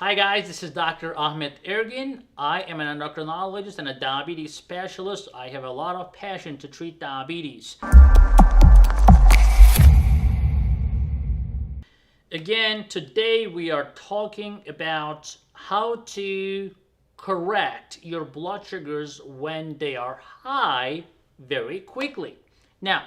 Hi guys, this is Dr. Ahmed Ergin. I am an endocrinologist and a diabetes specialist. I have a lot of passion to treat diabetes. Again, today we are talking about how to correct your blood sugars when they are high very quickly. Now,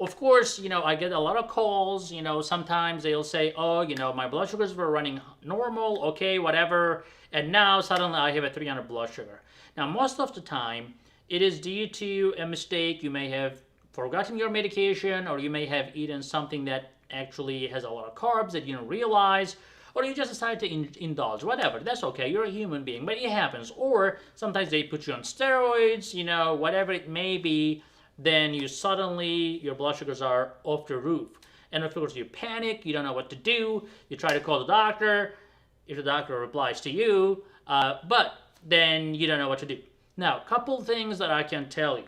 of course, I get a lot of calls. Sometimes they'll say, oh, my blood sugars were running normal, okay, whatever, and now suddenly I have a 300 blood sugar. Now, most of the time, it is due to a mistake. You may have forgotten your medication, or you may have eaten something that actually has a lot of carbs that you don't realize, or you just decide to indulge, whatever. That's okay. You're a human being, but it happens. Or sometimes they put you on steroids, whatever it may be. Then your blood sugars are off the roof. And of course, you panic. You don't know what to do. You try to call the doctor. If the doctor replies to you, but then you don't know what to do. Now, a couple things that I can tell you.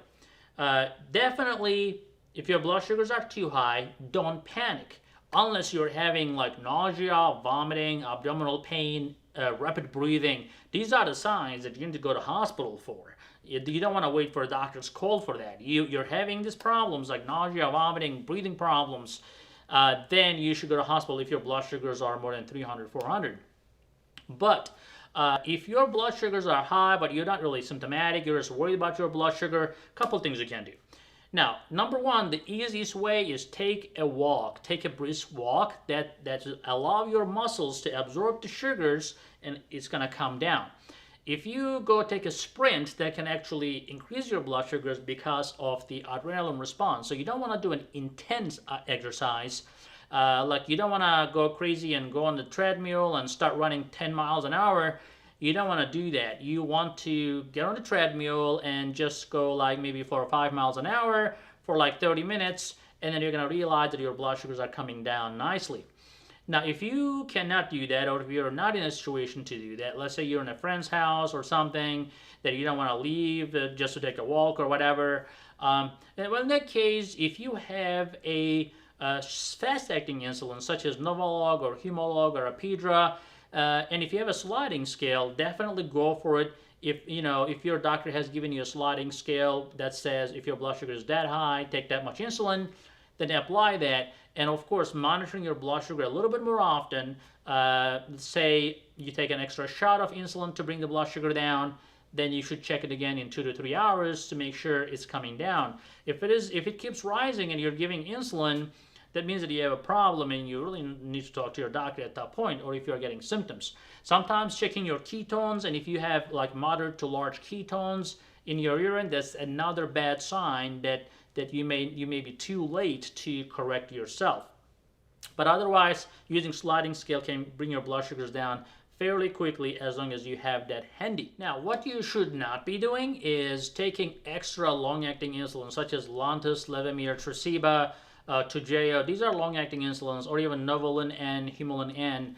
Definitely, if your blood sugars are too high, don't panic. Unless you're having like nausea, vomiting, abdominal pain, rapid breathing. These are the signs that you need to go to hospital for. You don't want to wait for a doctor's call for that. You're having these problems like nausea, vomiting, breathing problems, then you should go to hospital if your blood sugars are more than 300, 400. But if your blood sugars are high, but you're not really symptomatic, you're just worried about your blood sugar, a couple things you can do. Now, number one, the easiest way is take a walk. Take a brisk walk that allow your muscles to absorb the sugars, and it's going to come down. If you go take a sprint, that can actually increase your blood sugars because of the adrenaline response. So you don't want to do an intense exercise. Like you don't want to go crazy and go on the treadmill and start running 10 miles an hour. You don't want to do that. You want to get on the treadmill and just go like maybe 4 or 5 miles an hour for like 30 minutes, and then you're going to realize that your blood sugars are coming down nicely. Now, if you cannot do that, or if you're not in a situation to do that, let's say you're in a friend's house or something that you don't want to leave just to take a walk or whatever, well, in that case, if you have a fast-acting insulin such as Novolog or Humalog or Apidra, and if you have a sliding scale, definitely go for it. If your doctor has given you a sliding scale that says if your blood sugar is that high, take that much insulin, then apply that. And of course, monitoring your blood sugar a little bit more often. Say you take an extra shot of insulin to bring the blood sugar down, then you should check it again in 2 to 3 hours to make sure it's coming down. If it keeps rising and you're giving insulin, that means that you have a problem and you really need to talk to your doctor at that point, or if you're getting symptoms. Sometimes checking your ketones, and if you have like moderate to large ketones in your urine, that's another bad sign that you may be too late to correct yourself. But otherwise, using sliding scale can bring your blood sugars down fairly quickly as long as you have that handy. Now, what you should not be doing is taking extra long-acting insulin such as Lantus, Levemir, Tresiba, Toujeo. These are long-acting insulins, or even Novolin and Humulin N.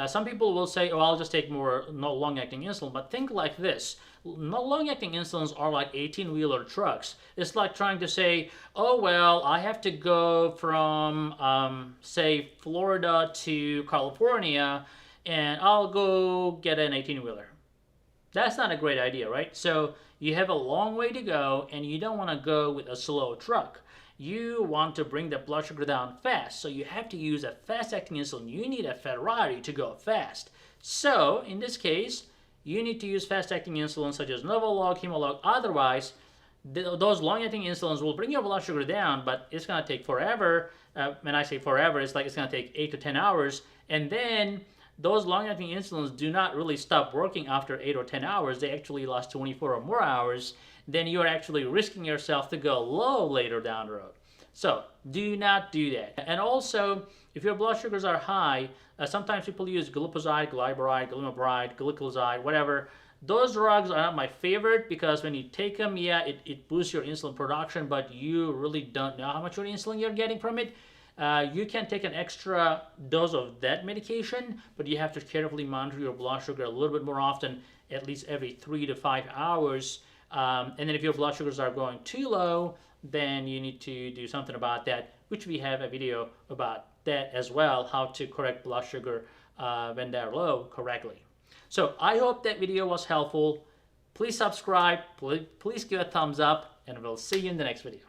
Some people will say, oh, I'll just take more long-acting insulin, but think like this. Long-acting insulins are like 18-wheeler trucks. It's like trying to say, oh, well, I have to go from, say, Florida to California, and I'll go get an 18-wheeler. That's not a great idea, right? So you have a long way to go, and you don't want to go with a slow truck. You want to bring the blood sugar down fast, so you have to use a fast-acting insulin. You need a Ferrari to go fast. So, in this case, you need to use fast-acting insulin such as Novolog, Humalog. Otherwise, those long-acting insulins will bring your blood sugar down, but it's going to take forever. When I say forever, it's like it's going to take 8 to 10 hours. And then those long-acting insulins do not really stop working after 8 or 10 hours. They actually last 24 or more hours. Then you're actually risking yourself to go low later down the road. So do not do that. And also, if your blood sugars are high, sometimes people use glipizide, glyburide, glimepiride, gliclazide, whatever. Those drugs are not my favorite because when you take them, yeah, it boosts your insulin production, but you really don't know how much insulin you're getting from it. You can take an extra dose of that medication, but you have to carefully monitor your blood sugar a little bit more often, at least every 3 to 5 hours. And then if your blood sugars are going too low, then you need to do something about that, which we have a video about that as well, how to correct blood sugar when they're low correctly. So I hope that video was helpful. Please subscribe, please give a thumbs up, and we'll see you in the next video.